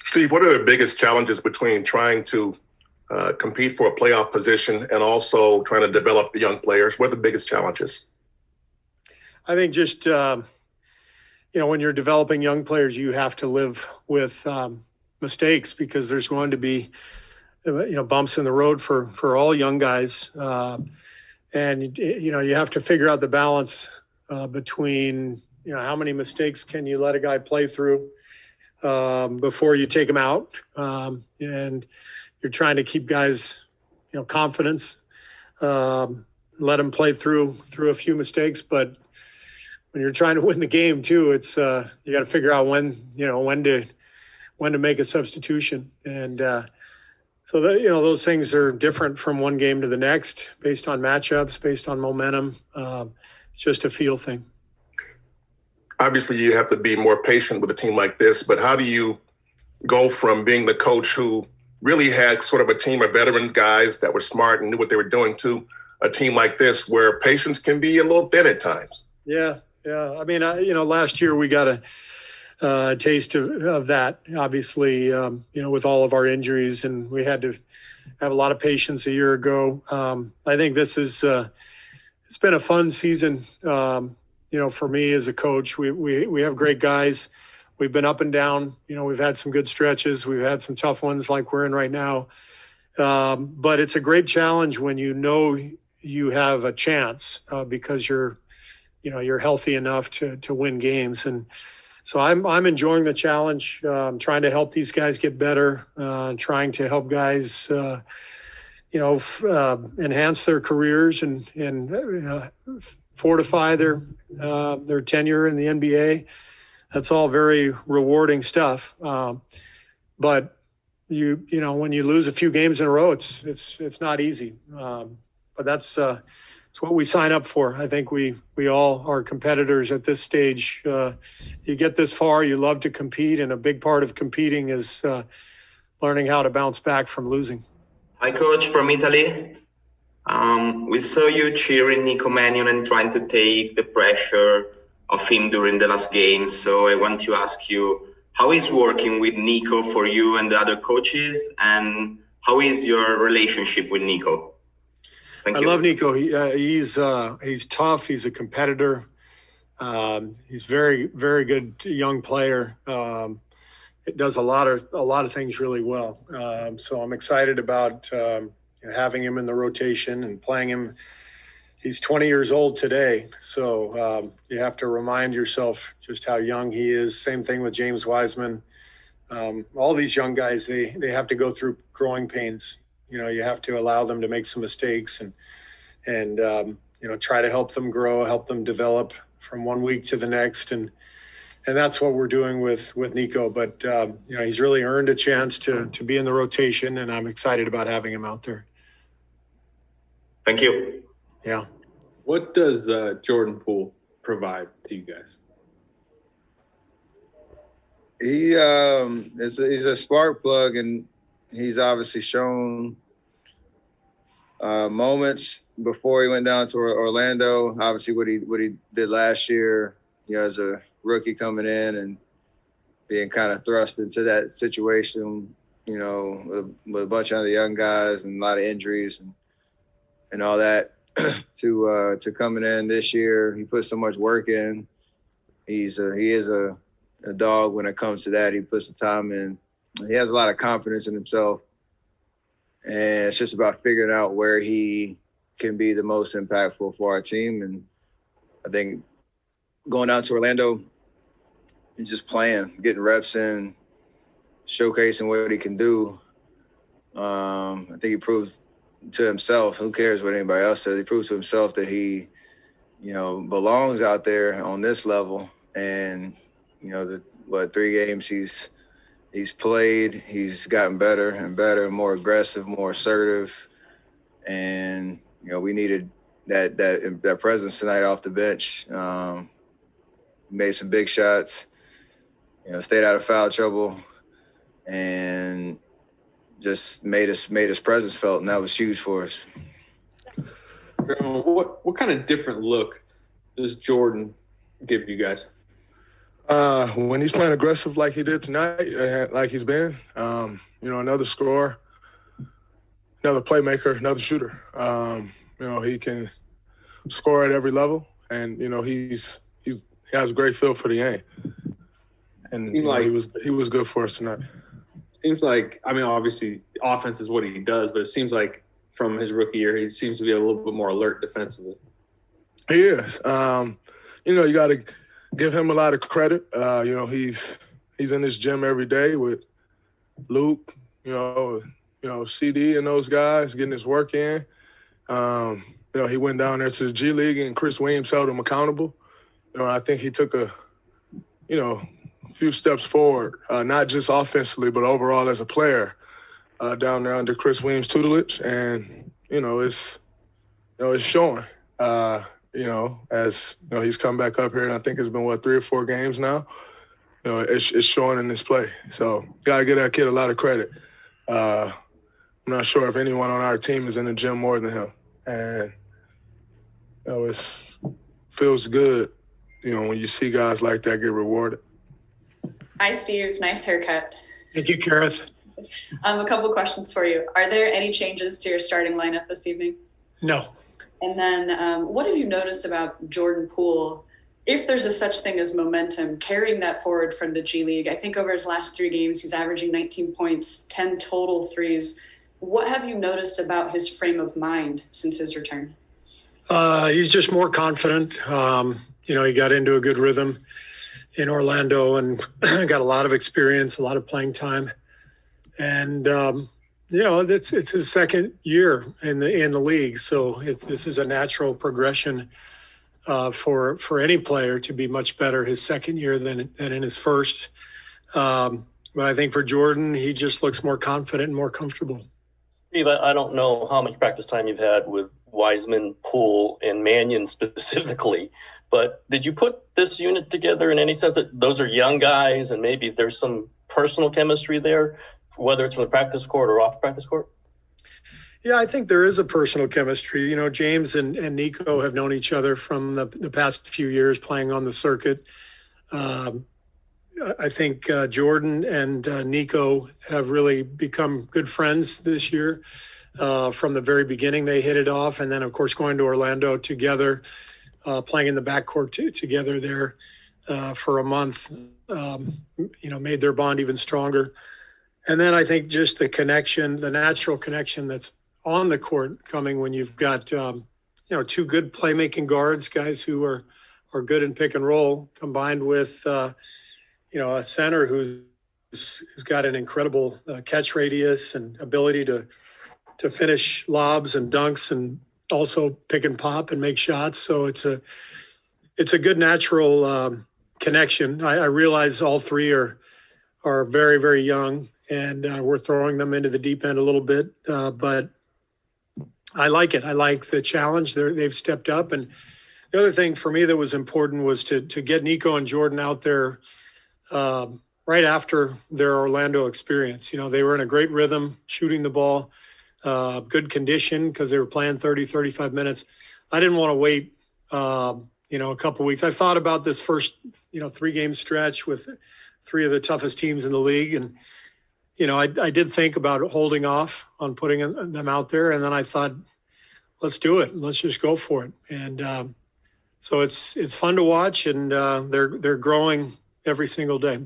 Steve, what are the biggest challenges between trying to compete for a playoff position and also trying to develop the young players? What are the biggest challenges? I think just, when you're developing young players, you have to live with mistakes because there's going to be, bumps in the road for all young guys. And you have to figure out the balance between, how many mistakes can you let a guy play through before you take them out. And you're trying to keep guys, confidence, let them play through a few mistakes. But when you're trying to win the game too, it's you got to figure out when to make a substitution. And so that, those things are different from one game to the next based on matchups, based on momentum. It's just a feel thing. Obviously, you have to be more patient with a team like this, but how do you go from being the coach who really had sort of a team of veteran guys that were smart and knew what they were doing to a team like this where patience can be a little thin at times? Yeah. I mean, last year we got a taste of that, obviously, with all of our injuries, and we had to have a lot of patience a year ago. I think this is it's been a fun season, for me as a coach. We have great guys. We've been up and down. We've had some good stretches. We've had some tough ones like we're in right now. But it's a great challenge when you have a chance because you're healthy enough to win games. And so I'm enjoying the challenge, trying to help these guys get better, trying to help guys, enhance their careers and fortify their tenure in the NBA. That's all very rewarding stuff. But when you lose a few games in a row, it's not easy. But that's what we sign up for. I think we all are competitors at this stage. You get this far, you love to compete, and a big part of competing is learning how to bounce back from losing. Hi, Coach, from Italy. We saw you cheering Nico Mannion and trying to take the pressure of him during the last game. So I want to ask you, how is working with Nico for you and the other coaches, and how is your relationship with Nico? Thank you. I love Nico. He's tough. He's a competitor. He's very, very good young player. It does a lot of things really well. So I'm excited about having him in the rotation and playing him. He's 20 years old today, so you have to remind yourself just how young he is. Same thing with James Wiseman. All these young guys, they have to go through growing pains. You have to allow them to make some mistakes and try to help them grow, help them develop from one week to the next. And that's what we're doing with Nico. But, he's really earned a chance to be in the rotation, and I'm excited about having him out there. Thank you. Yeah. What does Jordan Poole provide to you guys? He's a spark plug, and he's obviously shown moments before he went down to Orlando. Obviously, what he did last year, as a rookie coming in and being kind of thrust into that situation, with a bunch of other young guys and a lot of injuries and all that. To coming in this year, he put so much work in. He is a dog when it comes to that. He puts the time in. He has a lot of confidence in himself, and it's just about figuring out where he can be the most impactful for our team. And I think going down to Orlando and just playing, getting reps in, showcasing what he can do. I think he proved to himself, who cares what anybody else says, he proved to himself that he, belongs out there on this level. And, 3 games he's played, he's gotten better and better, more aggressive, more assertive. And, we needed that presence tonight off the bench. Made some big shots, stayed out of foul trouble, and just made his presence felt, and that was huge for us. What kind of different look does Jordan give you guys? When he's playing aggressive like he did tonight, like he's been, another scorer, another playmaker, another shooter. He can score at every level, and he has a great feel for the game. And he was good for us tonight. Seems like, obviously offense is what he does, but it seems like from his rookie year, he seems to be a little bit more alert defensively. He is. You got to give him a lot of credit. He's in his gym every day with Luke, CD and those guys getting his work in. He went down there to the G League and Chris Williams held him accountable. I think he took a few steps forward, not just offensively, but overall as a player down there under Chris Williams' tutelage. And, it's showing, as, he's come back up here, and I think it's been, 3 or 4 games now. It's showing in his play. So got to give that kid a lot of credit. I'm not sure if anyone on our team is in the gym more than him. And, it feels good, when you see guys like that get rewarded. Hi, Steve. Nice haircut. Thank you, Kareth. A couple questions for you. Are there any changes to your starting lineup this evening? No. And then what have you noticed about Jordan Poole, if there's a such thing as momentum, carrying that forward from the G League? I think over his last 3 games, he's averaging 19 points, 10 total threes. What have you noticed about his frame of mind since his return? He's just more confident. He got into a good rhythm in Orlando and got a lot of experience, a lot of playing time. And, it's his second year in the league. So this is a natural progression for any player to be much better his second year than in his first. But I think for Jordan, he just looks more confident and more comfortable. Steve, I don't know how much practice time you've had with Wiseman, Poole, and Mannion specifically, but did you put this unit together in any sense that those are young guys and maybe there's some personal chemistry there, whether it's from the practice court or off the practice court? Yeah, I think there is a personal chemistry. James and Nico have known each other from the past few years playing on the circuit. I think Jordan and Nico have really become good friends this year. From the very beginning, they hit it off. And then, of course, going to Orlando together, playing in the backcourt together there for a month, made their bond even stronger. And then I think just the connection, the natural connection that's on the court coming when you've got, 2 good playmaking guards, guys who are good in pick and roll, combined with, a center who's got an incredible catch radius and ability to finish lobs and dunks and also pick and pop and make shots. So it's a good natural connection. I realize all 3 are very, very young, and we're throwing them into the deep end a little bit. But I like it. I like the challenge. They've stepped up. And the other thing for me that was important was to get Nico and Jordan out there right after their Orlando experience. They were in a great rhythm, shooting the ball, good condition because they were playing 30, 35 minutes. I didn't want to wait, a couple of weeks. I thought about this first, 3-game stretch with 3 of the toughest teams in the league. And, I did think about holding off on putting them out there. And then I thought, let's do it. Let's just go for it. And so it's fun to watch, and they're growing every single day.